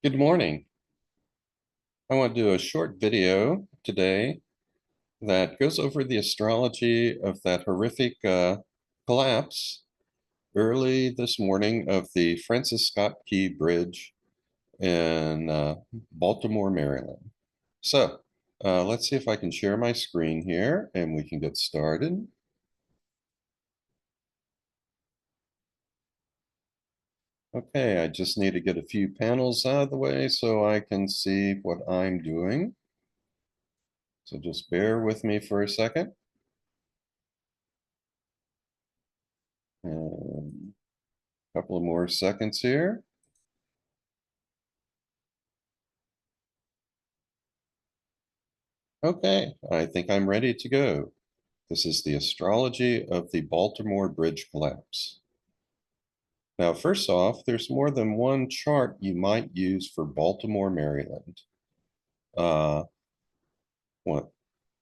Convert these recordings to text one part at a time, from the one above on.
Good morning. I want to do a short video today that goes over the astrology of that horrific collapse early this morning of the Francis Scott Key Bridge in Baltimore, Maryland. So let's see if I can share my screen here and we can get started. Okay, I just need to get a few panels out of the way so I can see what I'm doing. So just bear with me for a second. And a couple of more seconds here. Okay, I think I'm ready to go. This is the astrology of the Baltimore Bridge collapse. Now, first off, there's more than one chart you might use for Baltimore, Maryland. Uh, what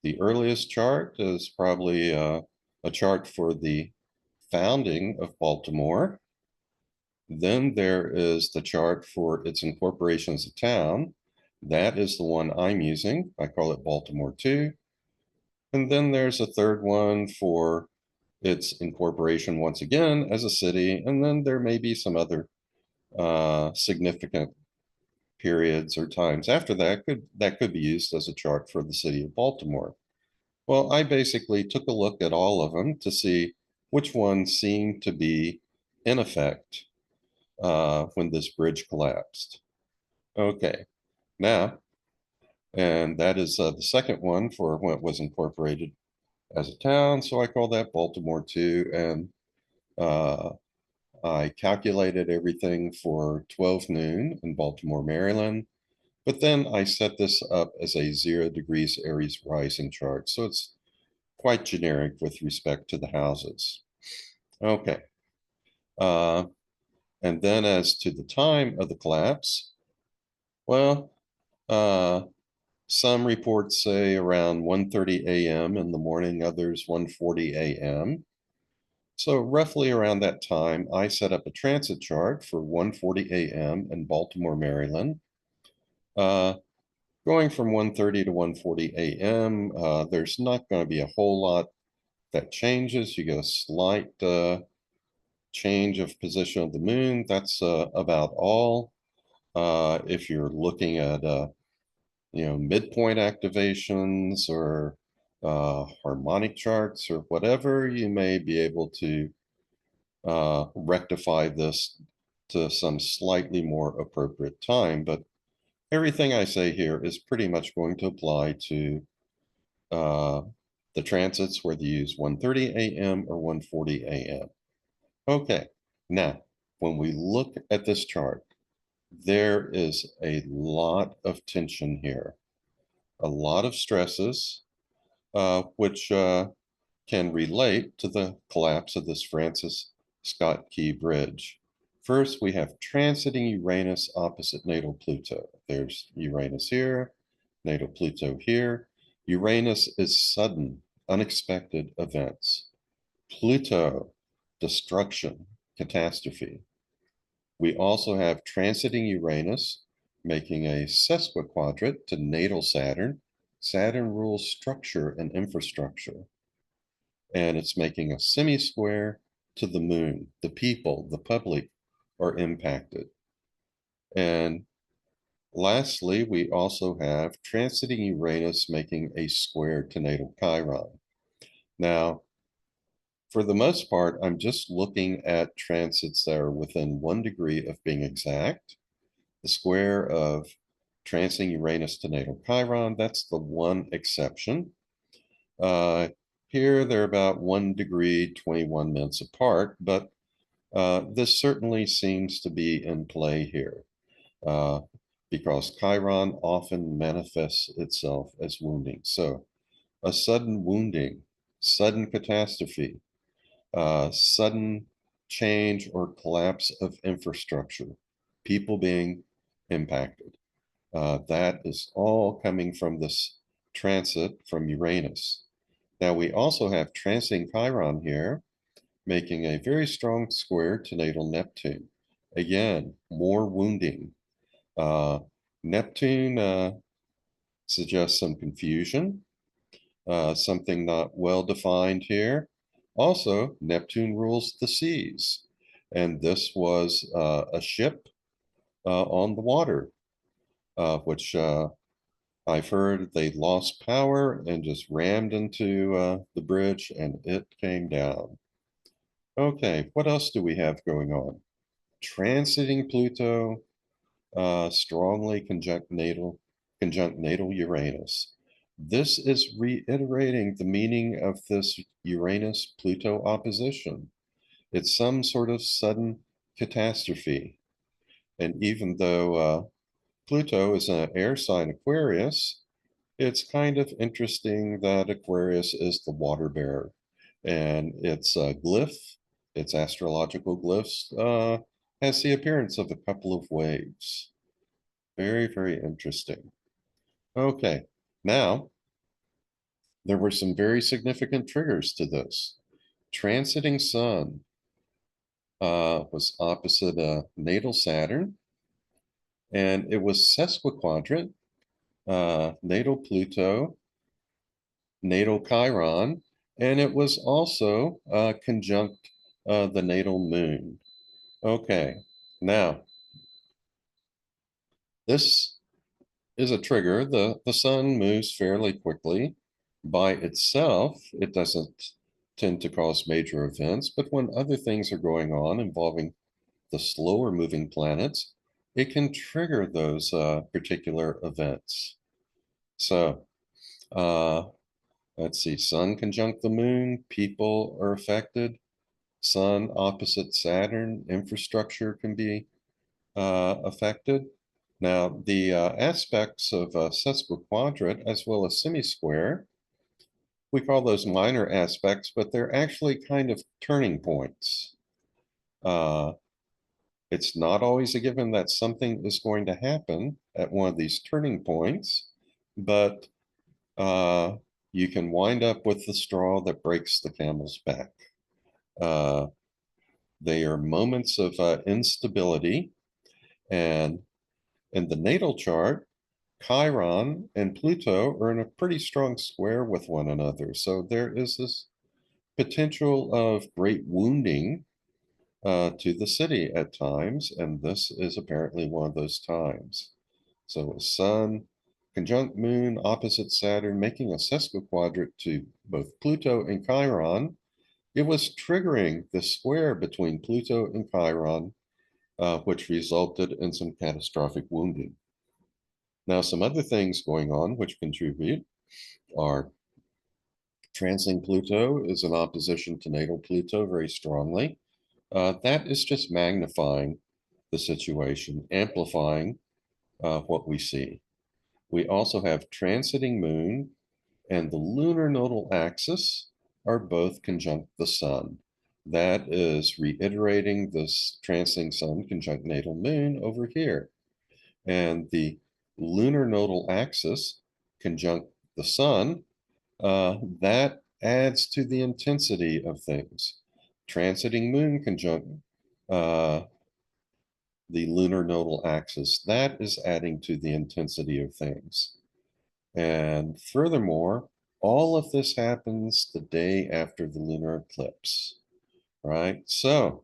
the earliest chart is probably a chart for the founding of Baltimore. Then there is the chart for its incorporation as a town. That is the one I'm using. I call it Baltimore 2. And then there's a third one for its incorporation once again as a city. And then there may be some other significant periods or times after that could be used as a chart for the city of Baltimore. Well, I basically took a look at all of them to see which one seemed to be in effect when this bridge collapsed. Okay, now, and that is the second one for when it was incorporated as a town. So I call that Baltimore 2. And uh, I calculated everything for 12 noon in Baltimore, Maryland. But then I set this up as a 0 degrees Aries rising chart. So it's quite generic with respect to the houses. Okay. Uh, and then as to the time of the collapse, well, uh, some reports say around 1:30 a.m. in the morning, others 1:40 a.m. So roughly around that time, I set up a transit chart for 1:40 a.m. in Baltimore, Maryland. Uh, Going from 1:30 to 1:40 a.m., there's not going to be a whole lot that changes. You get a slight change of position of the moon. That's about all. If you're looking at midpoint activations or harmonic charts or whatever, you may be able to rectify this to some slightly more appropriate time. But everything I say here is pretty much going to apply to uh, the transits, whether you use 1:30 a.m. or 1:40 a.m. Okay, now when we look at this chart, there is a lot of tension here, a lot of stresses, which can relate to the collapse of this Francis Scott Key Bridge. First, we have transiting Uranus opposite natal Pluto. There's Uranus here, natal Pluto here. Uranus is sudden, unexpected events. Pluto, destruction, catastrophe. We also have transiting Uranus, making a sesquiquadrate to natal Saturn. Saturn rules structure and infrastructure, and it's making a semi-square to the moon. The people, the public are impacted. And lastly, we also have transiting Uranus making a square to natal Chiron. Now, for the most part, I'm just looking at transits that are within 1 degree of being exact. The square of transiting Uranus to natal Chiron, that's the one exception. Uh, Here, they're about 1 degree, 21 minutes apart, but this certainly seems to be in play here uh, because Chiron often manifests itself as wounding. So a sudden wounding, sudden catastrophe, sudden change or collapse of infrastructure, people being impacted. That is all coming from this transit from Uranus. Now we also have transiting Chiron here, making a very strong square to natal Neptune. Again, more wounding. Uh, Neptune suggests some confusion, something not well defined here. Also, Neptune rules the seas, and this was a ship on the water, which I've heard they lost power and just rammed into the bridge and it came down. Okay, what else do we have going on? Transiting Pluto, strongly conjunct natal Uranus. This is reiterating the meaning of this Uranus-Pluto opposition. It's some sort of sudden catastrophe. And even though Pluto is an air sign Aquarius, it's kind of interesting that Aquarius is the water bearer. And its glyph, its astrological glyphs, has the appearance of a couple of waves. Very, very interesting. Okay, now there were some very significant triggers to this. Transiting Sun was opposite natal Saturn, and it was sesquiquadrant, natal Pluto, natal Chiron, and it was also conjunct the natal moon. Okay, now this is a trigger. The sun moves fairly quickly. By itself, it doesn't tend to cause major events, but when other things are going on involving the slower moving planets, it can trigger those particular events. So, uh, let's see, sun conjunct the moon, people are affected. Sun opposite Saturn, infrastructure can be affected. Now, the aspects of sesquiquadrant as well as semi-square, we call those minor aspects, but they're actually kind of turning points. Uh, it's not always a given that something is going to happen at one of these turning points, but uh, you can wind up with the straw that breaks the camel's back. Uh, they are moments of instability, and in the natal chart, Chiron and Pluto are in a pretty strong square with one another. So there is this potential of great wounding to the city at times, and this is apparently one of those times. So Sun conjunct Moon opposite Saturn, making a sesquiquadrant to both Pluto and Chiron. It was triggering the square between Pluto and Chiron, which resulted in some catastrophic wounding. Now, some other things going on which contribute are transiting Pluto is in opposition to natal Pluto very strongly. That is just magnifying the situation, amplifying what we see. We also have transiting Moon and the lunar nodal axis are both conjunct the Sun. That is reiterating this transiting Sun conjunct natal Moon over here. And the lunar nodal axis conjunct the Sun, that adds to the intensity of things. Transiting Moon conjunct uh, the lunar nodal axis, that is adding to the intensity of things. And furthermore, all of this happens the day after the lunar eclipse, right? So,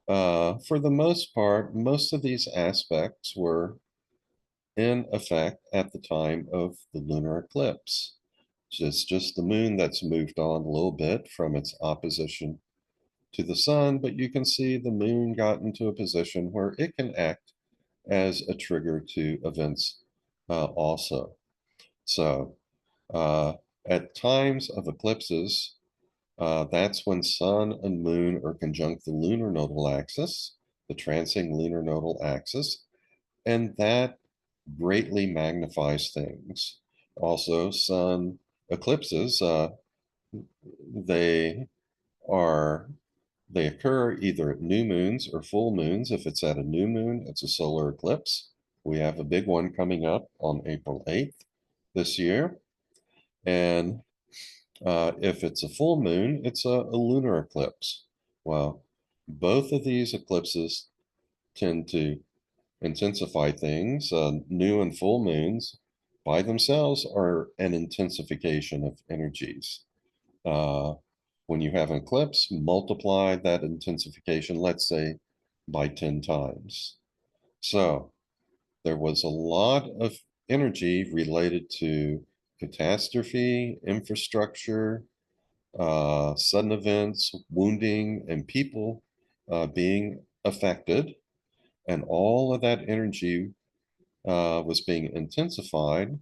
for the most part, most of these aspects were in effect at the time of the lunar eclipse. It's just the moon that's moved on a little bit from its opposition to the sun, but you can see the moon got into a position where it can act as a trigger to events also. So at times of eclipses, that's when sun and moon are conjunct the lunar nodal axis, the transiting lunar nodal axis, and that greatly magnifies things. Also, sun eclipses, they are they occur either at new moons or full moons. If it's at a new moon, it's a solar eclipse. We have a big one coming up on April 8th this year. And if it's a full moon, it's a lunar eclipse. Well, both of these eclipses tend to intensify things. New and full moons by themselves are an intensification of energies. Uh, when you have an eclipse, multiply that intensification, let's say, by 10 times. So there was a lot of energy related to catastrophe, infrastructure, sudden events, wounding, and people being affected. And all of that energy was being intensified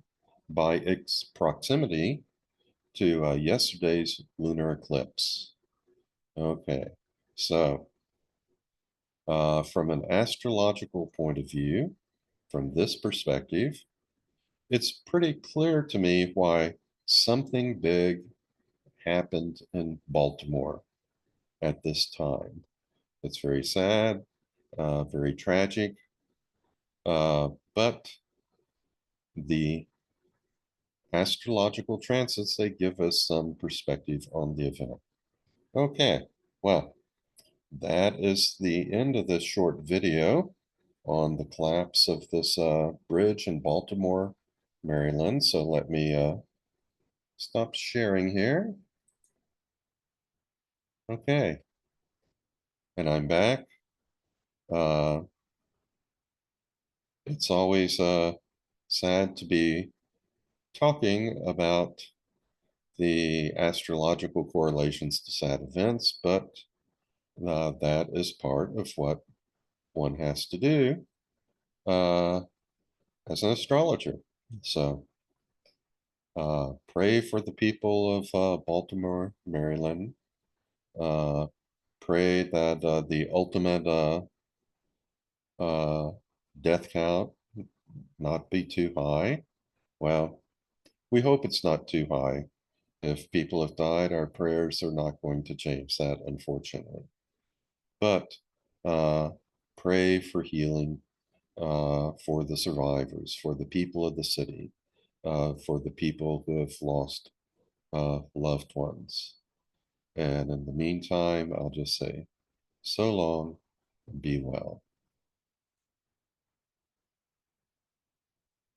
by its proximity to yesterday's lunar eclipse. Okay, so from an astrological point of view, from this perspective, it's pretty clear to me why something big happened in Baltimore at this time. It's very sad, very tragic, but the astrological transits, they give us some perspective on the event. Okay, well, that is the end of this short video on the collapse of this bridge in Baltimore, Maryland. So let me stop sharing here. Okay, and I'm back. Uh, it's always sad to be talking about the astrological correlations to sad events, but that is part of what one has to do uh, as an astrologer. So pray for the people of Baltimore, Maryland. Uh, pray that the ultimate uh, death count not be too high. Well, we hope it's not too high. If people have died, our prayers are not going to change that, unfortunately. But uh, pray for healing for the survivors, for the people of the city, for the people who have lost loved ones. And in the meantime, I'll just say, so long and be well.